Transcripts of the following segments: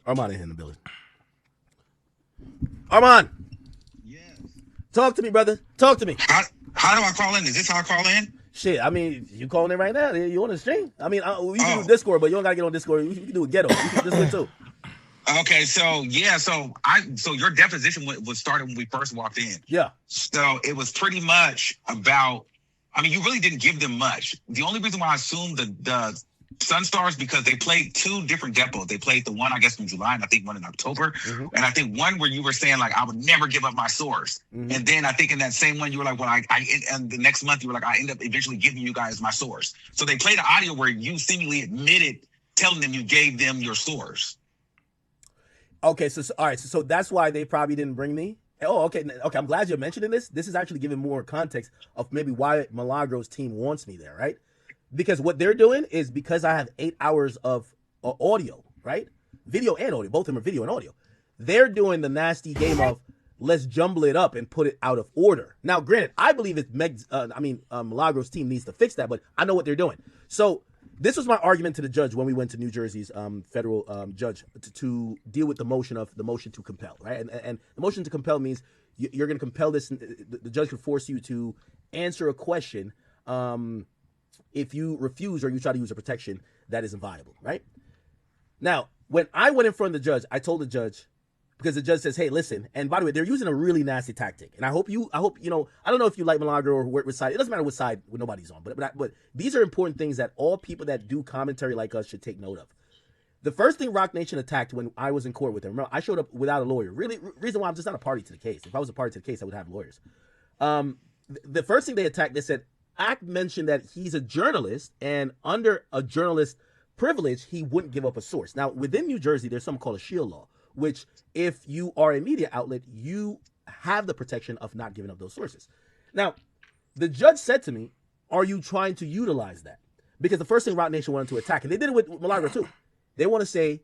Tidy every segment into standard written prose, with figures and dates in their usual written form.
Armon in the building. Armon, Yes. talk to me, brother. Talk to me. How do I call in? Is this how I call in? Shit, I mean, you calling in right now? You on the stream? I mean, we can do Discord, but you don't gotta get on Discord. We can do a ghetto. We can do this too. Okay, so your deposition was started when we first walked in. Yeah. So it was pretty much about. I mean, you really didn't give them much. The only reason why I assumed the Sunstars because they played two different depots. They played the one, I guess, from July, and I think one in October. Mm-hmm. And I think one where you were saying, like, I would never give up my source. Mm-hmm. And then I think in that same one, you were like, well, and the next month, you were like, I end up eventually giving you guys my source. So they played an audio where you seemingly admitted telling them you gave them your source. Okay, so all right, so that's why they probably didn't bring me. Oh, okay. I'm glad you're mentioning this. This is actually giving more context of maybe why Milagro's team wants me there, right? Because what they're doing is because I have 8 hours of audio, right? Video and audio. Both of them are video and audio. They're doing the nasty game of let's jumble it up and put it out of order. Now, granted, I believe it's Milagro's team needs to fix that, but I know what they're doing. So this was my argument to the judge when we went to New Jersey's federal judge to deal with the motion to compel, right? And the motion to compel means you're going to compel this. The judge could force you to answer a question if you refuse or you try to use a protection that isn't viable, right? Now, when I went in front of the judge, I told the judge, because the judge says, hey, listen, and by the way, they're using a really nasty tactic. And I hope you know, I don't know if you like Milagro or which side, it doesn't matter what side when nobody's on, but these are important things that all people that do commentary like us should take note of. The first thing Rock Nation attacked when I was in court with them, remember, I showed up without a lawyer. Really, reason why I'm just not a party to the case. If I was a party to the case, I would have lawyers. The first thing they attacked, they said, Act mentioned that he's a journalist, and under a journalist privilege, he wouldn't give up a source. Now, within New Jersey, there's something called a shield law, which if you are a media outlet, you have the protection of not giving up those sources. Now, the judge said to me, are you trying to utilize that? Because the first thing Rock Nation wanted to attack, and they did it with Milagro too, they want to say,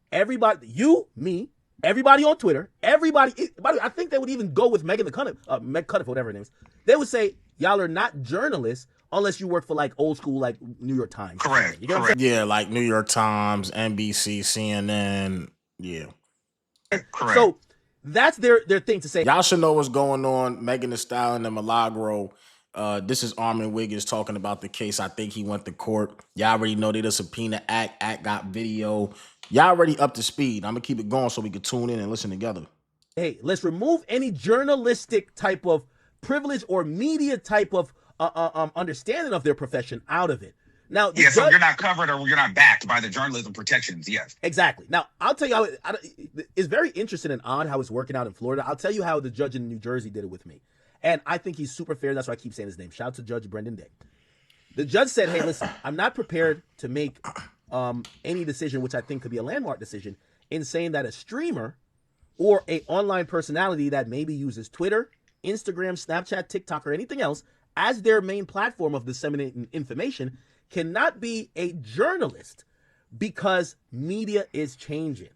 everybody, you, me, everybody on Twitter, everybody, I think they would even go with Meg Cuniff, whatever her name is. They would say, y'all are not journalists unless you work for like old school, like New York Times. Correct. You know correct. Yeah, like New York Times, NBC, CNN. Yeah. Correct. So that's their thing to say. Y'all should know what's going on. Megan Thee Stallion and Milagro. This is Armon Wiggins talking about the case. I think he went to court. Y'all already know they the subpoena Act. Act got video. Y'all already up to speed. I'm gonna keep it going so we can tune in and listen together. Hey, let's remove any journalistic type of privilege or media type of understanding of their profession out of it. Now, so you're not covered or you're not backed by the journalism protections. Yes, exactly. Now, I'll tell you how it's very interesting and odd how it's working out in Florida. I'll tell you how the judge in New Jersey did it with me, and I think he's super fair. That's why I keep saying his name. Shout out to Judge Brendan Day. The judge said, "Hey, listen, I'm not prepared to make any decision, which I think could be a landmark decision, in saying that a streamer or a online personality that maybe uses Twitter, Instagram, Snapchat, TikTok, or anything else as their main platform of disseminating information cannot be a journalist because media is changing,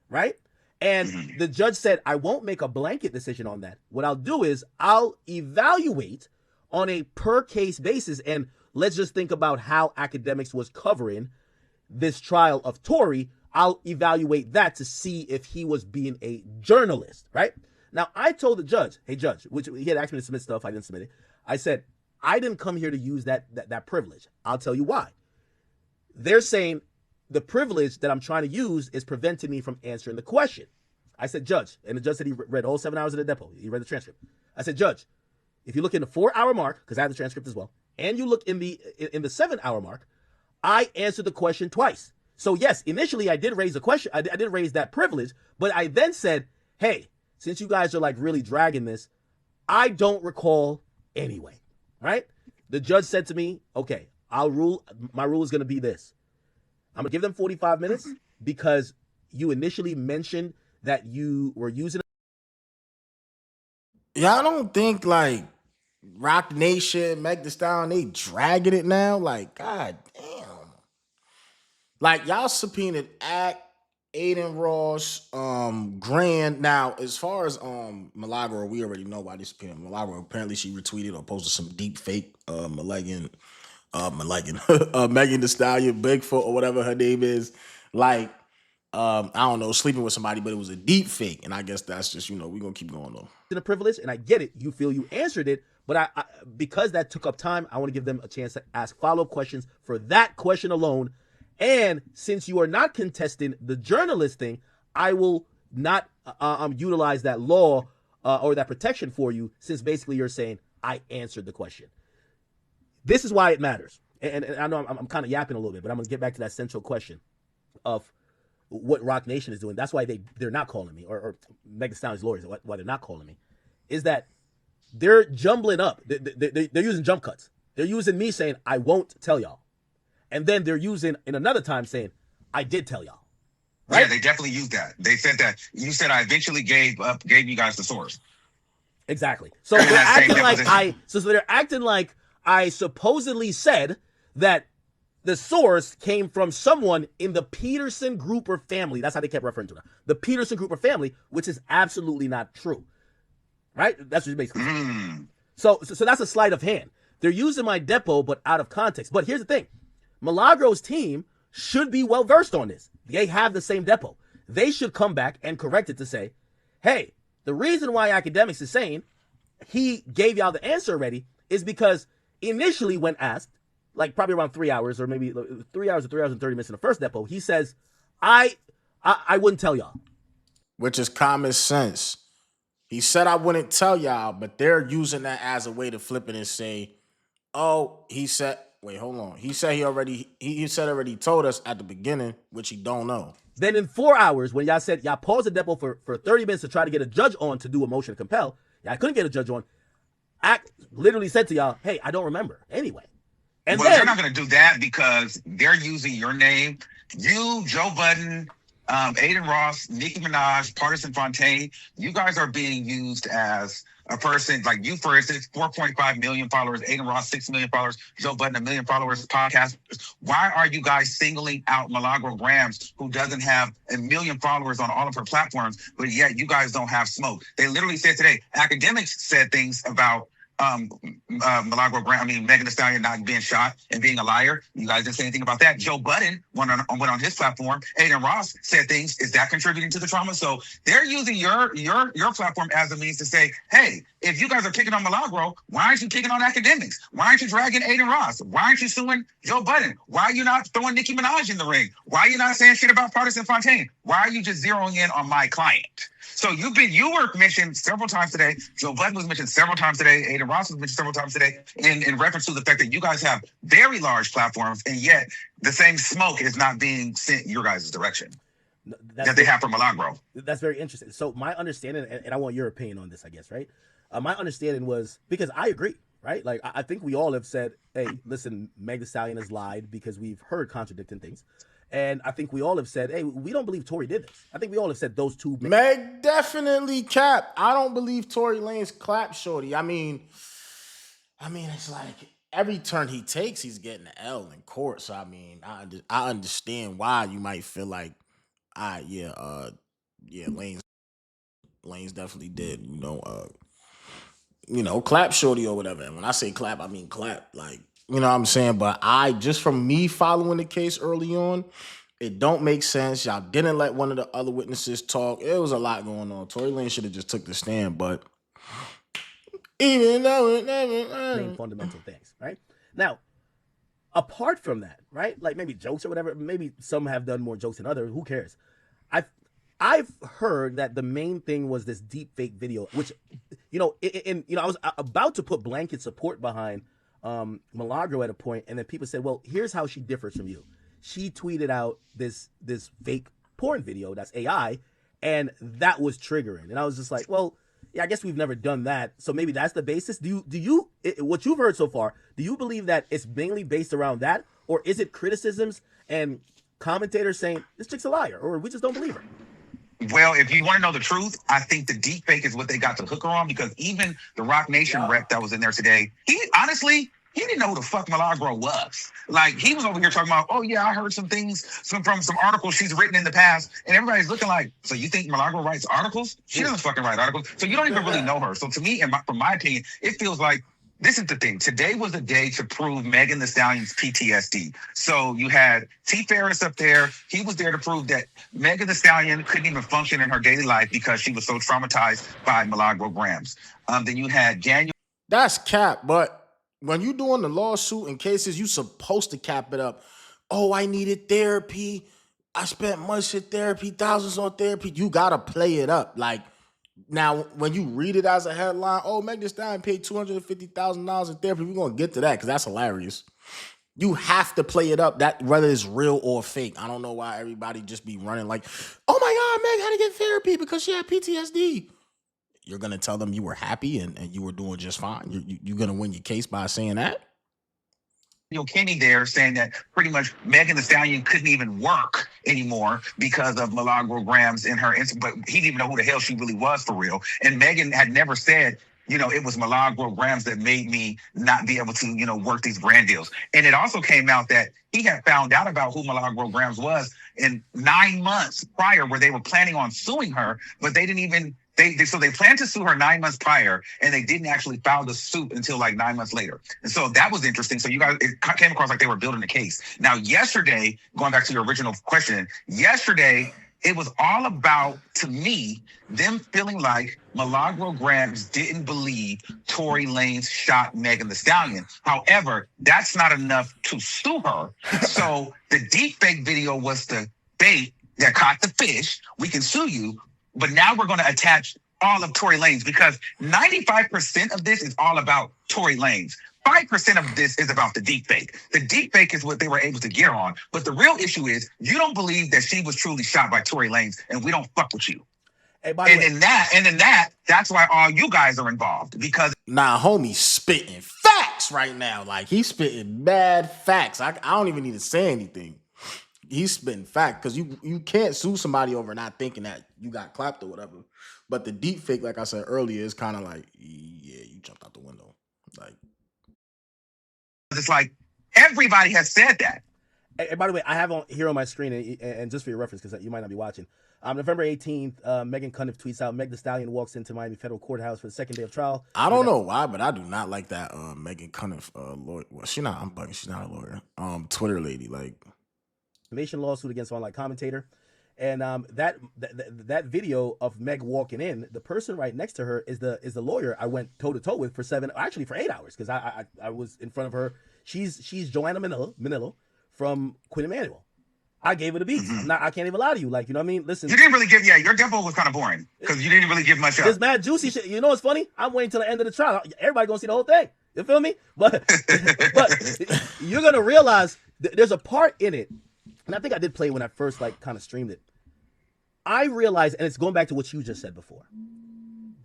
right?" And the judge said, I won't make a blanket decision on that. What I'll do is I'll evaluate on a per case basis. And let's just think about how Akademiks was covering this trial of Tory. I'll evaluate that to see if he was being a journalist, right? Now, I told the judge, hey, judge, which he had asked me to submit stuff. I didn't submit it. I said, I didn't come here to use that privilege. I'll tell you why. They're saying the privilege that I'm trying to use is preventing me from answering the question. I said, judge, and the judge said he read all 7 hours of the depot. He read the transcript. I said, judge, if you look in the 4 hour mark, because I have the transcript as well, and you look in the 7 hour mark, I answered the question twice. So yes, initially I did raise a question. I did raise that privilege, but I then said, hey, since you guys are like really dragging this, I don't recall anyway, right? The judge said to me, okay, my rule is going to be this. I'm going to give them 45 minutes because you initially mentioned that you were using. Y'all don't think like Rock Nation, Meg Thee Stallion, they dragging it now? Like, god damn. Like, y'all subpoenaed Act, Aiden Ross, Grand. Now, as far as Milagro, we already know why they subpoenaed Milagro. Apparently, she retweeted or posted some deep fake Megan Thee Stallion, Bigfoot, or whatever her name is. Like, I don't know, sleeping with somebody, but it was a deep fake. And I guess that's just, we're going to keep going though. A privilege, and I get it. You feel you answered it, but I because that took up time, I want to give them a chance to ask follow-up questions for that question alone. And since you are not contesting the journalist thing, I will not utilize that law or that protection for you, since basically you're saying I answered the question. This is why it matters. And I know I'm kind of yapping a little bit, but I'm going to get back to that central question of what Rock Nation is doing. That's why they're not calling me, or Megan Thee Stallion's lawyers, why they're not calling me, is that they're jumbling up. They're using jump cuts. They're using me saying, I won't tell y'all. And then they're using in another time saying, I did tell y'all. Right? Yeah, they definitely used that. They said that. You said I eventually gave you guys the source. Exactly. So they're acting like they're acting like I supposedly said that the source came from someone in the Peterson Grouper family. That's how they kept referring to it. The Peterson Grouper family, which is absolutely not true. Right? That's what basically saying. So that's a sleight of hand. They're using my depo, but out of context. But here's the thing. Milagro's team should be well-versed on this. They have the same depo. They should come back and correct it to say, hey, the reason why Akademiks is saying he gave y'all the answer already is because initially when asked, like probably around 3 hours or maybe 3 hours or 3 hours and 30 minutes in the first depo, he says, I wouldn't tell y'all. Which is common sense. He said I wouldn't tell y'all, but they're using that as a way to flip it and say, oh, he said, wait, hold on. He said he already told us at the beginning, which he don't know. Then in 4 hours, when y'all said y'all paused the depo for 30 minutes to try to get a judge on to do a motion to compel, y'all couldn't get a judge on. Act literally said to y'all, hey, I don't remember anyway. And they're not going to do that because they're using your name. You, Joe Budden, Aiden Ross, Nicki Minaj, Partisan Fontaine, you guys are being used as a person like you, for instance, 4.5 million followers, Aiden Ross, 6 million followers, Joe Budden, 1 million followers, podcast. Why are you guys singling out Milagro Gramz, who doesn't have 1 million followers on all of her platforms, but yet you guys don't have smoke? They literally said today, Akademiks said things about Milagro Gramz, Megan Thee Stallion not being shot and being a liar. You guys didn't say anything about that. Joe Budden went on his platform. Aiden Ross said things. Is that contributing to the trauma? So they're using your platform as a means to say, hey, if you guys are picking on Milagro, why aren't you picking on Akademiks? Why aren't you dragging Aiden Ross? Why aren't you suing Joe Budden? Why are you not throwing Nicki Minaj in the ring? Why are you not saying shit about Partisan Fontaine? Why are you just zeroing in on my client? So you were mentioned several times today. Joe Budden was mentioned several times today. Aiden Ross was mentioned several times today in reference to the fact that you guys have very large platforms, and yet the same smoke is not being sent your guys' direction that they have from Milagro. That's very interesting. So my understanding, and I want your opinion on this, I guess, right? My understanding was, because I agree, right? Like, I think we all have said, hey, listen, Meg Thee Stallion has lied, because we've heard contradicting things. And I think we all have said, hey, we don't believe Tory did this. I think we all have said those two. Meg definitely capped. I don't believe Tory Lanez clapped shorty. I mean, it's like every turn he takes, he's getting an L in court. So, I mean, I understand why you might feel like, Lanez definitely did, clap shorty or whatever. And when I say clap, I mean clap. Like, you know what I'm saying? But just from me following the case early on, it don't make sense. Y'all didn't let one of the other witnesses talk. It was a lot going on. Tory Lanez should have just took the stand, but even though it never fundamental things, right? Now, apart from that, right? Like maybe jokes or whatever, maybe some have done more jokes than others. Who cares? I've heard that the main thing was this deep fake video, which, I was about to put blanket support behind Milagro at a point, and then people said, well, here's how she differs from you. She tweeted out this fake porn video that's AI, and that was triggering. And I was just like, well, yeah, I guess we've never done that, so maybe that's the basis. Do you what you've heard so far, do you believe that it's mainly based around that, or is it criticisms and commentators saying this chick's a liar, or we just don't believe her? Well, if you want to know the truth, I think the deep fake is what they got to hook her on, because even the Rock Nation rep that was in there today, he didn't know who the fuck Milagro was. Like, he was over here talking about, oh yeah, I heard some things from some articles she's written in the past, and everybody's looking like, so you think Milagro writes articles? She doesn't fucking write articles, so you don't even really know her. So to me, from my opinion, it feels like this is the thing. Today was a day to prove Megan Thee Stallion's PTSD. So you had T. Ferris up there. He was there to prove that Megan Thee Stallion couldn't even function in her daily life because she was so traumatized by Milagro Grams. Then you had Daniel. That's cap, but when you doing the lawsuit in cases, you supposed to cap it up. Oh, I needed therapy. I spent months in therapy, thousands on therapy. You gotta play it up. Like, now, when you read it as a headline, oh, Megan Thee Stallion paid $250,000 in therapy, we're gonna get to that because that's hilarious. You have to play it up, that whether it's real or fake. I don't know why everybody just be running like, oh my God, Meg had to get therapy because she had PTSD. You're gonna tell them you were happy and you were doing just fine. You're gonna win your case by saying that? Kenny there saying that pretty much Megan Thee Stallion couldn't even work anymore because of Milagro Grams in her, but he didn't even know who the hell she really was for real. And Megan had never said, it was Milagro Grams that made me not be able to, work these brand deals. And it also came out that he had found out about who Milagro Grams was in 9 months prior, where they were planning on suing her, but they didn't even. So they planned to sue her 9 months prior, and they didn't actually file the suit until like 9 months later. And so that was interesting. So you guys, it came across like they were building a case. Now, yesterday, going back to your original question, yesterday, it was all about, to me, them feeling like Milagro Grams didn't believe Tory Lanez shot Megan Thee Stallion. However, that's not enough to sue her. So the deepfake video was the bait that caught the fish. We can sue you. But now we're going to attach all of Tory Lanez, because 95% of this is all about Tory Lanez. 5% of this is about the deepfake. The deepfake is what they were able to get on. But the real issue is you don't believe that she was truly shot by Tory Lanez, and we don't fuck with you. Hey, by the way, that's why all you guys are involved, because homie spitting facts right now. Like, he's spitting bad facts. I don't even need to say anything. He's spitting fact, because you can't sue somebody over not thinking that you got clapped or whatever. But the deep fake, like I said earlier, is kind of like, yeah, you jumped out the window. Like, it's like everybody has said that. And by the way, I have here on my screen, and just for your reference, because you might not be watching. November 18th, Megan Cunniff tweets out, Meg Thee Stallion walks into Miami Federal Courthouse for the second day of trial. I don't know why, but I do not like that Megan Cunniff lawyer. Well, I'm bugging. She's not a lawyer. Twitter lady, like. Defamation lawsuit against online commentator, and that video of Meg walking in, the person right next to her is the lawyer I went toe to toe with for 8 hours, because I was in front of her. She's Joanna Manillo from Quinn Emanuel. I gave her the beats. Mm-hmm. I can't even lie to you. Like, you know what I mean? Listen, you didn't really give. Yeah, your demo was kind of boring because you didn't really give much up. It's mad juicy shit. You know what's funny? I'm waiting till the end of the trial. Everybody gonna see the whole thing. You feel me? But you're gonna realize there's a part in it. And I think I did play when I first kind of streamed it. I realized, and it's going back to what you just said before.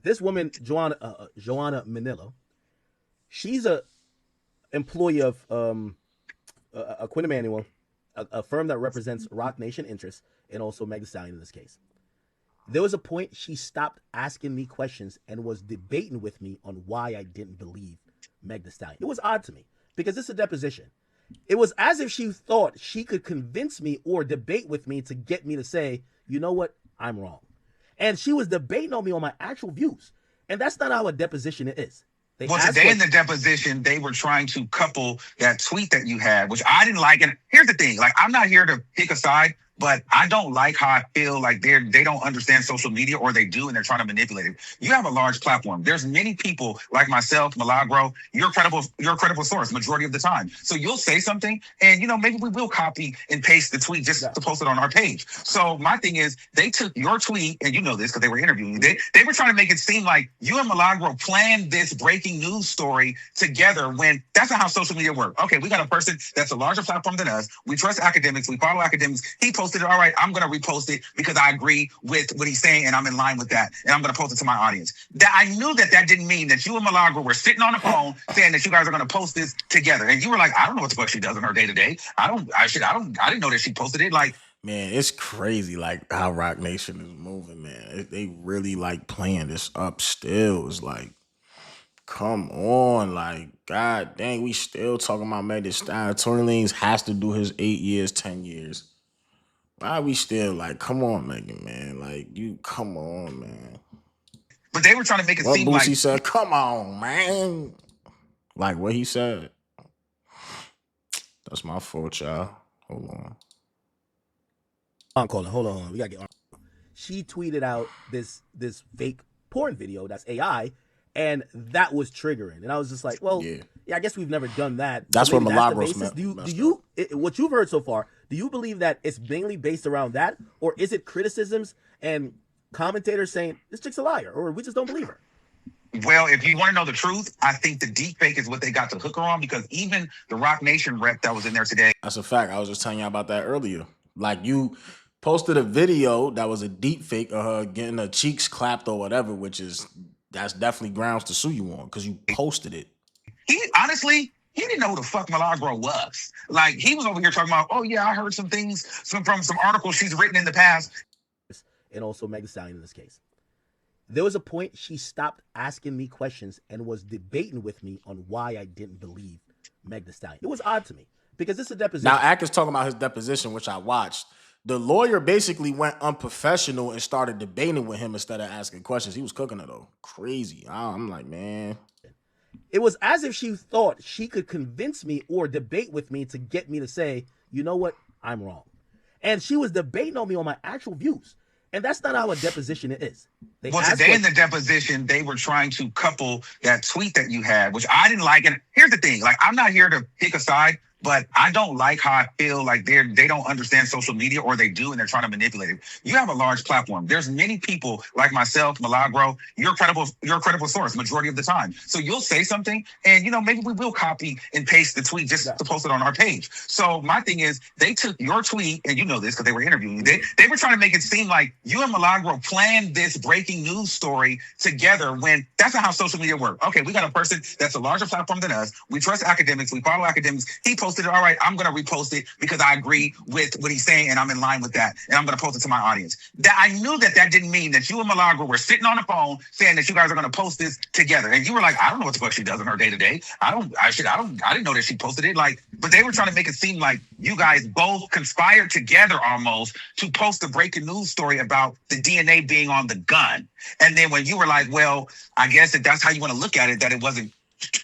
This woman, Joanna Manillo, she's a employee of Quinn Emanuel, a firm that represents Roc Nation interests, and also Meg Thee Stallion in this case. There was a point she stopped asking me questions and was debating with me on why I didn't believe Meg Thee Stallion. It was odd to me, because it's a deposition. It was as if she thought she could convince me or debate with me to get me to say, you know what, I'm wrong. And she was debating on me on my actual views. And that's not how a deposition is. Today in the deposition, they were trying to couple that tweet that you had, which I didn't like. And here's the thing, I'm not here to pick a side, but I don't like how I feel like they don't understand social media, or they do, and they're trying to manipulate it. You have a large platform. There's many people like myself, Milagro. You're a credible source majority of the time. So you'll say something, and maybe we will copy and paste the tweet just to post it on our page. So my thing is, they took your tweet, and you know this because they were interviewing you. They were trying to make it seem like you and Milagro planned this breaking news story together, when that's not how social media works. Okay, we got a person that's a larger platform than us. We trust Akademiks. We follow Akademiks. He posted it. All right, I'm going to repost it because I agree with what he's saying, and I'm in line with that, and I'm going to post it to my audience. That I knew that didn't mean that you and Milagro were sitting on the phone saying that you guys are going to post this together, and you were like, I don't know what the fuck she does in her day to day. I didn't know that she posted it. Like, man, it's crazy how Roc Nation is moving, man. They really playing this up still. It's like, come on, god dang, we still talking about Meg Thee Stallion. Tory Lanez has to do his 8 years, 10 years. Why are we still come on, Megan, man? You come on, man. But they were trying to make it seem like Boosie said, come on, man. Like what he said. That's my fault, y'all. Hold on. I'm calling. Hold on. We gotta get. She tweeted out this fake porn video that's AI, and that was triggering. And I was just like, well, yeah, I guess we've never done that. That's so what Milagros meant. Do you what you've heard so far? Do you believe that it's mainly based around that, or is it criticisms and commentators saying this chick's a liar, or we just don't believe her? Well, if you want to know the truth, I think the deepfake is what they got to hook her on, because even the Rock Nation rep that was in there today. That's a fact. I was just telling you about that earlier. Like you posted a video that was a deepfake of her getting her cheeks clapped or whatever, that's definitely grounds to sue you on because you posted it. He didn't know who the fuck Milagro was. Like, he was over here talking about, oh yeah, I heard some things from some articles she's written in the past. And also Meg Thee Stallion in this case. There was a point she stopped asking me questions and was debating with me on why I didn't believe Meg Thee Stallion. It was odd to me because it's a deposition. Now, Ak is talking about his deposition, which I watched. The lawyer basically went unprofessional and started debating with him instead of asking questions. He was cooking it, though. Crazy. I'm like, man. It was as if she thought she could convince me or debate with me to get me to say, you know what, I'm wrong. And she was debating on me on my actual views. And that's not how a deposition is. Today in the deposition, they were trying to couple that tweet that you had, which I didn't like. And here's the thing, like, I'm not here to pick a side, but I don't like how I feel like they don't understand social media, or they do, and they're trying to manipulate it. You have a large platform. There's many people like myself, Milagro. You're a credible source majority of the time. So you'll say something, and maybe we will copy and paste the tweet just to post it on our page. So my thing is, they took your tweet, and you know this because they were interviewing you. They were trying to make it seem like you and Milagro planned this breaking news story together, when that's not how social media works. Okay, we got a person that's a larger platform than us. We trust Akademiks. We follow Akademiks. He posted it. All right, I'm going to repost it because I agree with what he's saying and I'm in line with that. And I'm going to post it to my audience. That I knew that didn't mean that you and Milagro were sitting on the phone saying that you guys are going to post this together. And you were like, I don't know what the fuck she does in her day to day. I didn't know that she posted it. Like, but they were trying to make it seem like you guys both conspired together almost to post a breaking news story about the DNA being on the gun. And then when you were like, well, I guess if that's how you want to look at it, that it wasn't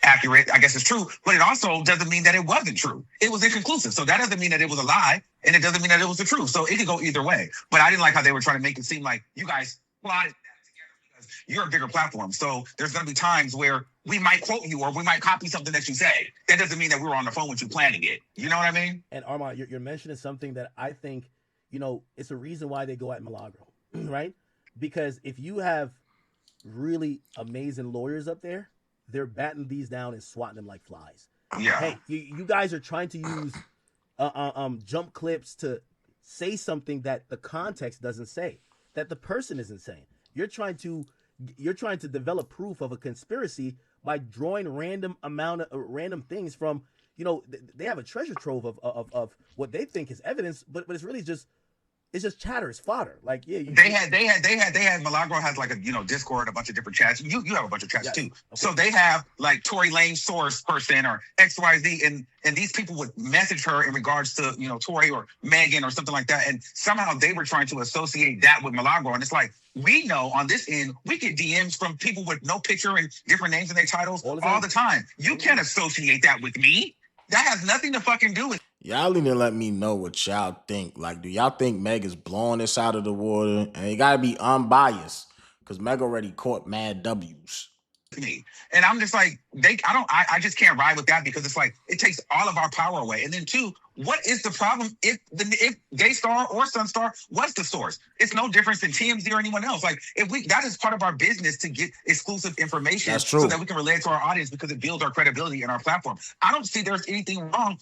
accurate, I guess it's true, but it also doesn't mean that it wasn't true. It was inconclusive. So that doesn't mean that it was a lie, and it doesn't mean that it was the truth. So it could go either way. But I didn't like how they were trying to make it seem like you guys plotted that together because you're a bigger platform. So there's going to be times where we might quote you or we might copy something that you say. That doesn't mean that we were on the phone with you planning it. You know what I mean? And Armon, you're mentioning something that I think, it's a reason why they go at Milagro, right? Because if you have really amazing lawyers up there, they're batting these down and swatting them like flies. Yeah. Hey, you guys are trying to use jump clips to say something that the context doesn't say, that the person isn't saying. You're trying to develop proof of a conspiracy by drawing random things from, they have a treasure trove of what they think is evidence, but it's really just chatter, it's fodder. Like, yeah, they had Milagro has like a Discord, a bunch of different chats. You have a bunch of chats too. Okay. So they have like Tory Lane's source person or XYZ, and these people would message her in regards to Tory or Megan or something like that, and somehow they were trying to associate that with Milagro. And it's like, we know on this end we get DMs from people with no picture and different names in their titles all the time. You can't associate that with me. That has nothing to fucking do with. Y'all need to let me know what y'all think. Like, do y'all think Meg is blowing this out of the water? And it got to be unbiased because Meg already caught mad W's. Me. And I'm just like, I just can't ride with that because it's like, it takes all of our power away. And then two, what is the problem if Daystar or Sunstar was the source? It's no difference than TMZ or anyone else. Like, that is part of our business to get exclusive information. That's true. So that we can relay it to our audience because it builds our credibility and our platform. I don't see there's anything wrong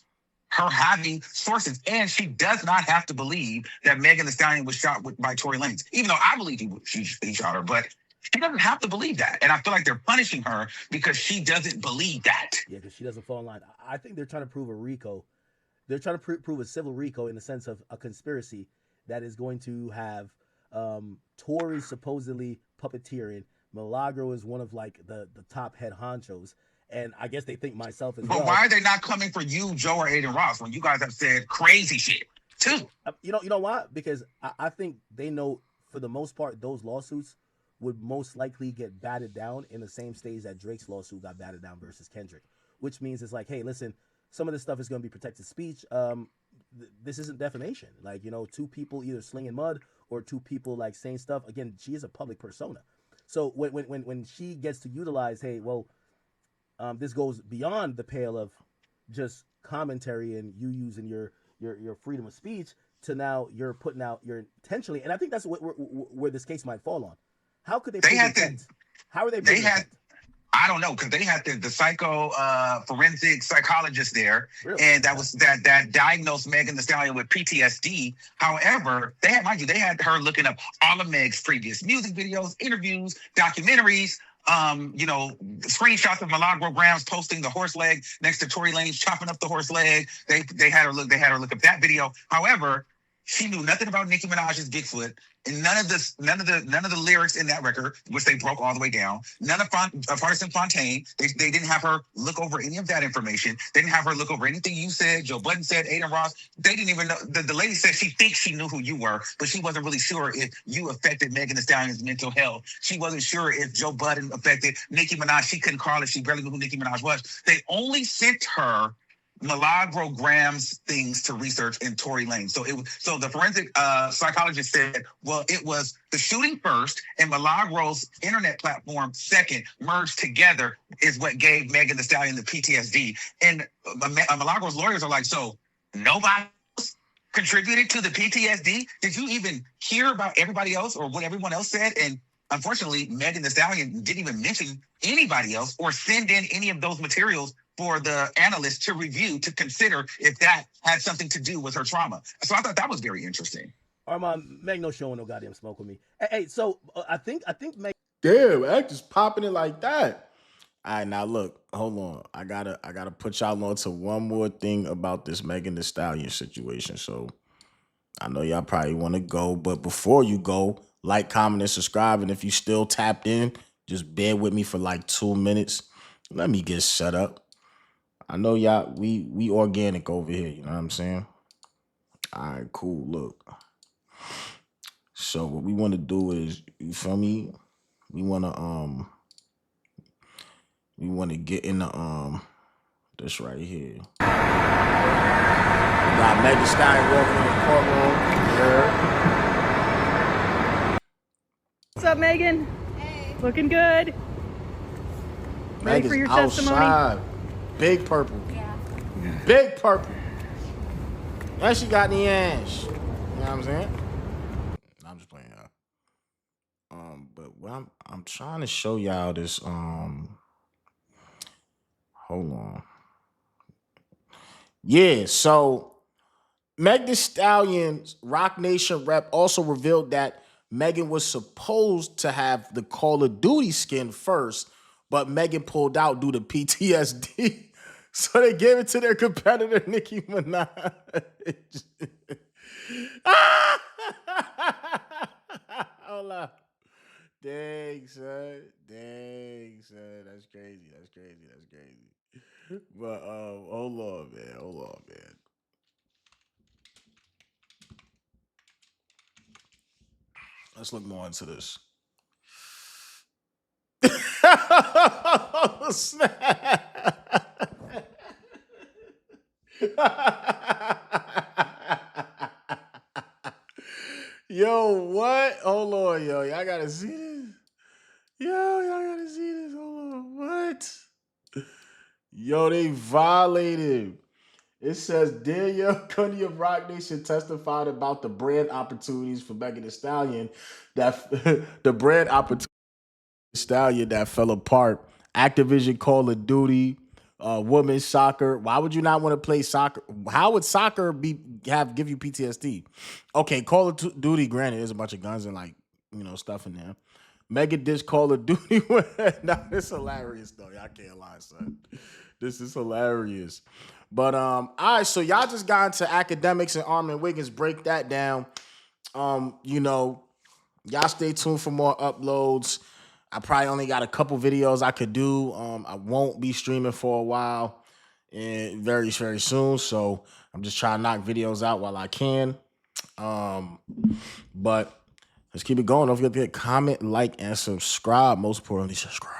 her having sources, and she does not have to believe that Megan Thee Stallion was shot by Tory Lanez, even though I believe he shot her, but she doesn't have to believe that. And I feel like they're punishing her because she doesn't believe that. Yeah, because she doesn't fall in line. I think they're trying to prove a RICO. They're trying to prove a civil RICO in the sense of a conspiracy that is going to have Tory supposedly puppeteering. Milagro is one of like the top head honchos. And I guess they think myself as well. But why are they not coming for you, Joe, or Aiden Ross when you guys have said crazy shit too? You know why? Because I think they know for the most part those lawsuits would most likely get batted down in the same stage that Drake's lawsuit got batted down versus Kendrick, which means it's like, hey, listen, some of this stuff is going to be protected speech. This isn't defamation. Like, you know, two people either slinging mud or two people like saying stuff. Again, she is a public persona. So when she gets to utilize, hey, well, this goes beyond the pale of just commentary and you using your freedom of speech to now you're putting out your intentionally. And I think that's where this case might fall on. How could they prove intent? How are they proving intent? I don't know, because they had the psycho forensic psychologist there, really? And that diagnosed Megan Thee Stallion with PTSD. However, they had her looking up all of Meg's previous music videos, interviews, documentaries, you know, screenshots of Milagro Gramz posting the horse leg next to Tory Lanez chopping up the horse leg. They had her look up that video. However, she knew nothing about Nicki Minaj's Bigfoot, and none of the lyrics in that record, which they broke all the way down. None of Partisan Fontaine. They didn't have her look over any of that information. They didn't have her look over anything you said, Joe Budden said, Aiden Ross. They didn't even know. The lady said she thinks she knew who you were, but she wasn't really sure if you affected Megan Thee Stallion's mental health. She wasn't sure if Joe Budden affected Nicki Minaj. She couldn't call it. She barely knew who Nicki Minaj was. They only sent her Milagro Gramz things to research in Tory Lanez. So the forensic psychologist said, well, it was the shooting first and Milagro's internet platform second merged together is what gave Megan Thee Stallion the PTSD. And Milagro's lawyers are like, so nobody else contributed to the PTSD? Did you even hear about everybody else or what everyone else said? And unfortunately, Megan Thee Stallion didn't even mention anybody else or send in any of those materials for the analyst to review, to consider if that had something to do with her trauma. So I thought that was very interesting. Armon, Meg no showing no goddamn smoke with me. Hey, so I think Meg. Damn, act just popping it like that. All right, now look, hold on. I gotta put y'all on to one more thing about this Megan Thee Stallion situation. So I know y'all probably want to go, but before you go, like, comment, and subscribe. And if you still tapped in, just bear with me for like 2 minutes. Let me get set up. I know y'all, we organic over here, you know what I'm saying? All right, cool, look. So what we want to do is, you feel me? We want to get in the, this right here. We got Megan Thee Stallion walking in the courtroom. Yeah. What's up, Megan? Hey. Looking good. Ready for your testimony? Outside. Big purple. Yeah. Big purple. And she got the ass. You know what I'm saying? I'm just playing y'all. But what I'm trying to show y'all this. Hold on. Yeah, so Meg Thee Stallion's Roc Nation rep also revealed that Megan was supposed to have the Call of Duty skin first, but Megan pulled out due to PTSD. So they gave it to their competitor, Nicki Minaj. Hold up. Dang, son. That's crazy. But hold on, man. Let's look more into this. Snap. Yo, what? Hold on, yo. Y'all gotta see this. Y'all gotta see this. Hold on. What? Yo, they violated. It says, Danielle Cundy of Roc Nation testified about the brand opportunities for Megan Thee Stallion the brand opportunity Stallion that fell apart. Activision Call of Duty, women's soccer. Why would you not want to play soccer? How would soccer give you PTSD? Okay, Call of Duty, granted, there's a bunch of guns and like, you know, stuff in there. Mega Dish Call of Duty. Nah, it's hilarious though. Y'all can't lie, son. This is hilarious. But all right, so y'all just got into Akademiks and Armon Wiggins. Break that down. You know, y'all stay tuned for more uploads. I probably only got a couple videos I could do. I won't be streaming for a while and very, very soon. So I'm just trying to knock videos out while I can. But let's keep it going. Don't forget to comment, like, and subscribe. Most importantly, subscribe.